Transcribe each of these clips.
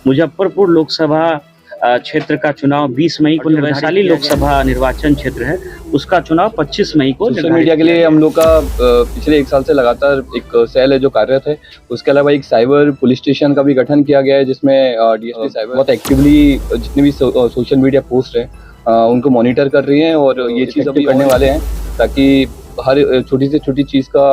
मुजफ्फरपुर लोकसभा क्षेत्र का चुनाव 20 मई को वैशाली लोकसभा निर्वाचन क्षेत्र है, उसका चुनाव 25 मई को सोशल मीडिया के लिए हम लोग का पिछले 1 साल से लगातार एक सेल है जो कार्यरत है। उसके अलावा एक साइबर पुलिस स्टेशन का भी गठन किया गया है, जिसमें डीएसपी साइबर बहुत एक्टिवली जितने भी सोशल मीडिया पोस्ट है उनको मॉनिटर कर रही हैं और ये चीज़ अभी करने वाले हैं ताकि हर छोटी से छोटी चीज़ का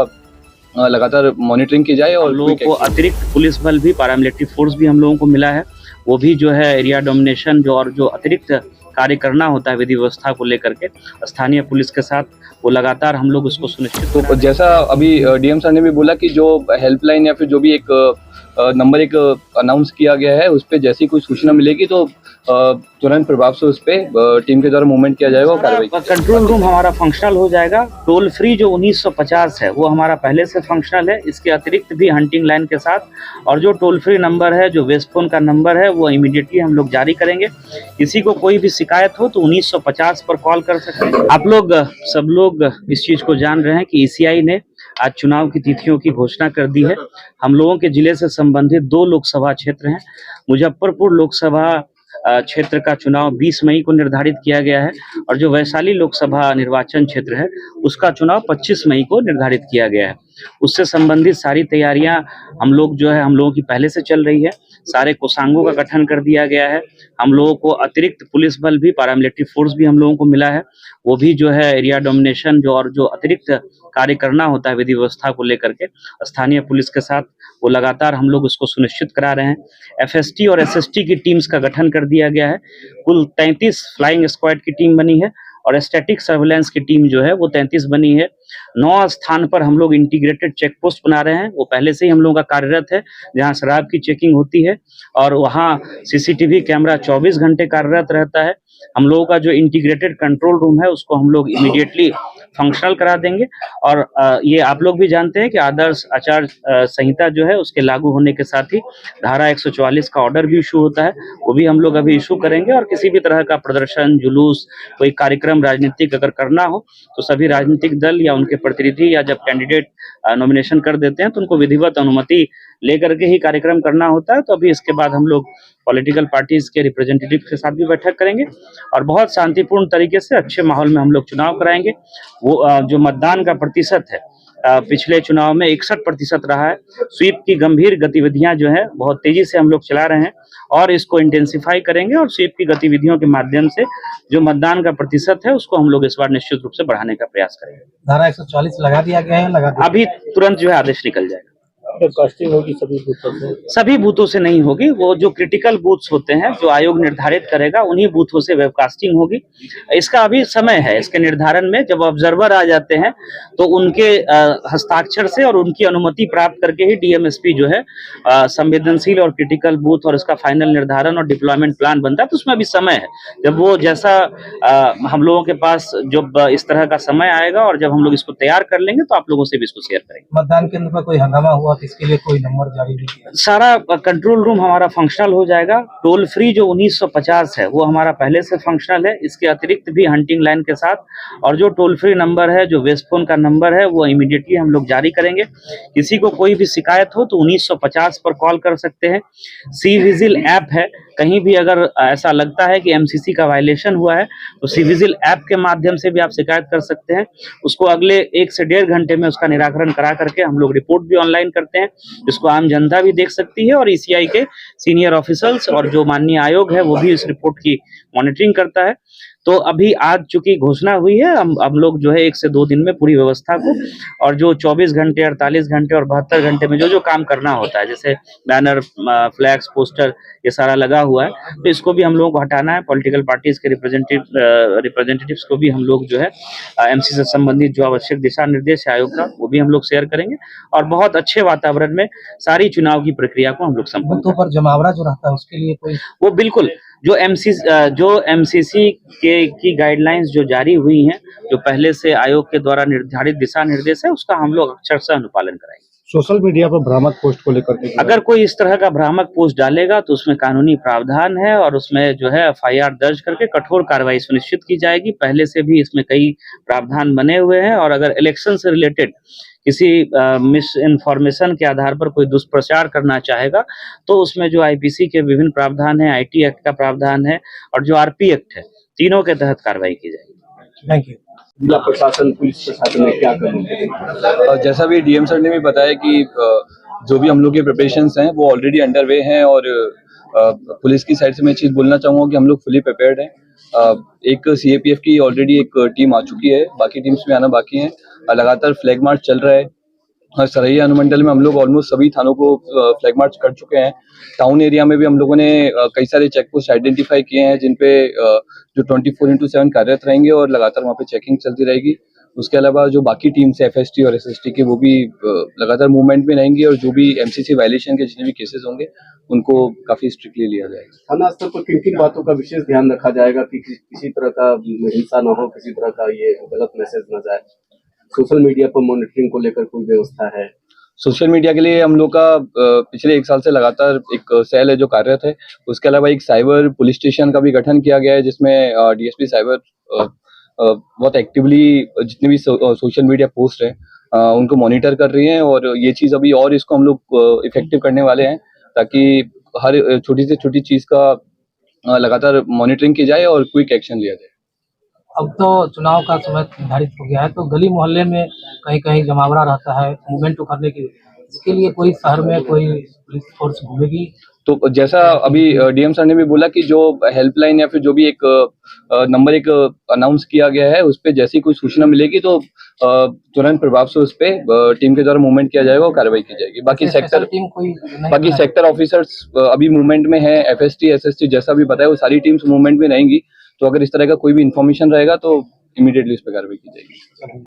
लगातार मॉनिटरिंग की जाए। और लोगों को अतिरिक्त पुलिस बल भी, पैरामिलिट्री फोर्स भी हम लोगों को मिला है, वो भी जो है एरिया डोमिनेशन जो अतिरिक्त कार्य करना होता है विधि व्यवस्था को लेकर के स्थानीय पुलिस के साथ, वो लगातार हम लोग उसको सुनिश्चित। तो जैसा अभी डीएम सर ने भी बोला कि जो हेल्पलाइन या फिर जो भी एक नंबर एक अनाउंस किया गया है, उस पर जैसी कोई सूचना मिलेगी तो तुरंत प्रभाव से उस पर टीम के द्वारा मूवमेंट किया जाएगा और कार्रवाई। कंट्रोल रूम हमारा फंक्शनल हो जाएगा। टोल फ्री जो 1950 है वो हमारा पहले से फंक्शनल है, इसके अतिरिक्त भी हंटिंग लाइन के साथ, और जो टोल फ्री नंबर है, जो वेस्ट फोन का नंबर है, वो इमीडिएटली हम लोग जारी करेंगे। किसी को कोई भी शिकायत हो तो 1950 पर कॉल कर सकते हैं। आप लोग सब लोग इस चीज़ को जान रहे हैं कि ईसीआई ने आज चुनाव की तिथियों की घोषणा कर दी है। हम लोगों के जिले से संबंधित 2 लोकसभा क्षेत्र हैं। मुजफ्फरपुर लोकसभा क्षेत्र का चुनाव 20 मई को निर्धारित किया गया है, और जो वैशाली लोकसभा निर्वाचन क्षेत्र है उसका चुनाव 25 मई को निर्धारित किया गया है। उससे संबंधित सारी तैयारियां हम लोगों की पहले से चल रही है। सारे कोषांगों का गठन कर दिया गया है। हम लोगों को अतिरिक्त पुलिस बल भी, पैरामिलिट्री फोर्स भी हम लोगों को मिला है, वो भी जो है एरिया डोमिनेशन जो अतिरिक्त कार्य करना होता है विधि व्यवस्था को लेकर के स्थानीय पुलिस के साथ, वो लगातार हम लोग उसको सुनिश्चित करा रहे हैं। एफएसटी और एसएसटी की टीम्स का गठन कर दिया गया है। कुल 33 फ्लाइंग स्क्वाड की टीम बनी है और स्टैटिक सर्विलांस की टीम जो है वो 33 बनी है। 9 स्थान पर हम लोग इंटीग्रेटेड चेक पोस्ट बना रहे हैं, वो पहले से ही हम लोगों का कार्यरत है, जहां शराब की चेकिंग होती है, और वहां सीसीटीवी कैमरा 24 घंटे कार्यरत रहता है। हम लोगों का जो इंटीग्रेटेड कंट्रोल रूम है उसको हम लोग इमीडिएटली फंक्शनल करा देंगे। और ये आप लोग भी जानते हैं कि आदर्श आचार संहिता जो है उसके लागू होने के साथ ही धारा 144 का ऑर्डर भी इशू होता है, वो भी हम लोग अभी इशू करेंगे। और किसी भी तरह का प्रदर्शन, जुलूस, कोई कार्यक्रम राजनीतिक अगर करना हो तो सभी राजनीतिक दल या उनके प्रतिनिधि या जब कैंडिडेट नॉमिनेशन कर देते हैं तो उनको विधिवत अनुमति लेकर के ही कार्यक्रम करना होता है। तो अभी इसके बाद हम लोग पॉलिटिकल पार्टीज के रिप्रेजेंटेटिव के साथ भी बैठक करेंगे और बहुत शांतिपूर्ण तरीके से अच्छे माहौल में हम लोग चुनाव कराएंगे। वो जो मतदान का प्रतिशत है पिछले चुनाव में 61% रहा है। स्वीप की गंभीर गतिविधियां जो है बहुत तेजी से हम लोग चला रहे हैं और इसको इंटेंसिफाई करेंगे, और स्वीप की गतिविधियों के माध्यम से जो मतदान का प्रतिशत है उसको हम लोग इस बार निश्चित रूप से बढ़ाने का प्रयास करेंगे। धारा 144 लगा दिया गया है, अभी तुरंत जो है आदेश निकल जाएगा। कास्टिंग होगी सभी बूथों से? सभी बूथों से नहीं होगी, वो जो क्रिटिकल बूथ्स होते हैं जो आयोग निर्धारित करेगा उन्हीं बूथों से वेबकास्टिंग होगी। इसका अभी समय है, इसके निर्धारण में जब ऑब्जर्वर आ जाते हैं तो उनके हस्ताक्षर से और उनकी अनुमति प्राप्त करके ही डीएमएसपी जो है संवेदनशील और क्रिटिकल बूथ और इसका फाइनल निर्धारण और डिप्लॉयमेंट प्लान बनता है। तो उसमें अभी समय है, जब वो जैसा हम लोगों के पास जब इस तरह का समय आएगा और जब हम लोग इसको तैयार कर लेंगे तो आप लोगों से भी इसको शेयर करेंगे। मतदान केंद्र पर कोई हंगामा हुआ, इसके लिए कोई नंबर जारी नहीं किया? सारा कंट्रोल रूम हमारा फंक्शनल हो जाएगा। टोल फ्री जो 1950 है वो हमारा पहले से फंक्शनल है, इसके अतिरिक्त भी हंटिंग लाइन के साथ, और जो टोल फ्री नंबर है, जो वेस्ट फोन का नंबर है, वो इमीडिएटली हम लोग जारी करेंगे। किसी को कोई भी शिकायत हो तो 1950 पर कॉल कर सकते हैं। सी विजिल ऐप है, कहीं भी अगर ऐसा लगता है कि एमसीसी का वायलेशन हुआ है तो सी विजिल ऐप के माध्यम से भी आप शिकायत कर सकते हैं। उसको अगले 1 से 1.5 घंटे में उसका निराकरण करा करके हम लोग रिपोर्ट भी ऑनलाइन करते हैं, जिसको आम जनता भी देख सकती है, और ईसीआई के सीनियर ऑफिसर्स और जो माननीय आयोग है वो भी इस रिपोर्ट की मॉनिटरिंग करता है। तो अभी आज चूंकि घोषणा हुई है, हम लोग जो है 1 से 2 दिन में पूरी व्यवस्था को, और जो 24 घंटे, 48 घंटे और 72 घंटे में जो काम करना होता है, जैसे बैनर, फ्लैक्स, पोस्टर, ये सारा लगा हुआ है, तो इसको भी हम लोगों को हटाना है। पॉलिटिकल पार्टीज के रिप्रेजेंटेटिव्स को भी हम लोग जो है एमसी से संबंधित जो आवश्यक दिशा निर्देश है आयोग का, वो भी हम लोग शेयर करेंगे, और बहुत अच्छे वातावरण में सारी चुनाव की प्रक्रिया को हम लोग संपन्न पर जमावड़ा जो रहता है उसके लिए कोई, वो बिल्कुल जो एमसीसी की गाइडलाइंस जो जारी हुई हैं, जो पहले से आयोग के द्वारा निर्धारित दिशा निर्देश है, उसका हम लोग अक्षरशः अनुपालन कराएंगे। सोशल मीडिया पर भ्रामक पोस्ट को लेकर के अगर कोई इस तरह का भ्रामक पोस्ट डालेगा तो उसमें कानूनी प्रावधान है और उसमें जो है एफआईआर दर्ज करके कठोर कार्रवाई सुनिश्चित की जाएगी। पहले से भी इसमें कई प्रावधान बने हुए हैं और अगर इलेक्शन से रिलेटेड किसी मिस इन्फॉर्मेशन के आधार पर कोई दुष्प्रचार करना चाहेगा तो उसमें जो आईपीसी के विभिन्न प्रावधान है, आईटी एक्ट का प्रावधान है और जो आरपी एक्ट है, तीनों के तहत कार्रवाई की जाएगी। Thank you. जिला प्रशासन पुलिस प्रशासन में क्या करेंगे? जैसा भी डीएम सर ने भी बताया कि जो भी हम लोग के प्रिपरेशंस हैं वो ऑलरेडी अंडर वे हैं और पुलिस की साइड से मैं चीज़ बोलना चाहूँगा कि हम लोग फुली प्रिपेयर्ड हैं। एक सीएपीएफ की ऑलरेडी एक टीम आ चुकी है, बाकी टीम्स में आना बाकी हैं। लगातार फ्लैग मार्च चल रहा है। सरैया अनुमंडल में हम लोग ऑलमोस्ट सभी थानों को फ्लैग मार्च कर चुके हैं। टाउन एरिया में भी हम लोगों ने कई सारे चेक पोस्ट आइडेंटिफाई किए हैं जिन पे जो 24/7 कार्यरत रहेंगे और लगातार वहाँ पे चेकिंग चलती रहेगी। उसके अलावा जो बाकी टीम्स है एफएसटी और एसएसटी के वो भी लगातार मूवमेंट में रहेंगी और जो भी एमसीसी वायलेशन के जितने भी केसेस होंगे उनको काफी स्ट्रिक्टली लिया जाएगा। थाना स्तर पर किन किन बातों का विशेष ध्यान रखा जाएगा कि किसी तरह का हिंसा न हो, किसी तरह का ये गलत मैसेज न जाए? सोशल मीडिया पर मॉनिटरिंग को लेकर कोई व्यवस्था है? सोशल मीडिया के लिए हम लोग का पिछले 1 साल से लगातार एक सेल है जो कार्यरत है। उसके अलावा एक साइबर पुलिस स्टेशन का भी गठन किया गया है जिसमें डीएसपी साइबर बहुत एक्टिवली जितने भी सोशल मीडिया पोस्ट है उनको मॉनिटर कर रही हैं और ये चीज़ अभी और इसको हम लोग इफेक्टिव करने वाले हैं ताकि हर छोटी से छोटी चीज़ का लगातार मॉनिटरिंग की जाए और क्विक एक्शन लिया जाए। अब तो चुनाव का समय निर्धारित हो गया है, तो गली मोहल्ले में कहीं कहीं जमावड़ा रहता है मूवमेंट करने के लिए, इसके लिए कोई शहर में कोई पुलिस फोर्स घूमेगी? तो जैसा अभी डीएम सर ने भी बोला कि जो हेल्पलाइन या फिर जो भी एक नंबर एक अनाउंस किया गया है उस पर जैसी कोई सूचना मिलेगी तो तुरंत प्रभाव से उस पर टीम के द्वारा मूवमेंट किया जाएगा और कार्रवाई की जाएगी। बाकी सेक्टर ऑफिसर्स अभी मूवमेंट में है। एफएसटी एसएसटी जैसा भी बताया वो सारी टीम्स मूवमेंट में रहेंगी, तो अगर इस तरह का कोई भी इन्फॉर्मेशन रहेगा तो इमीडिएटली उस पर कार्रवाई की जाएगी।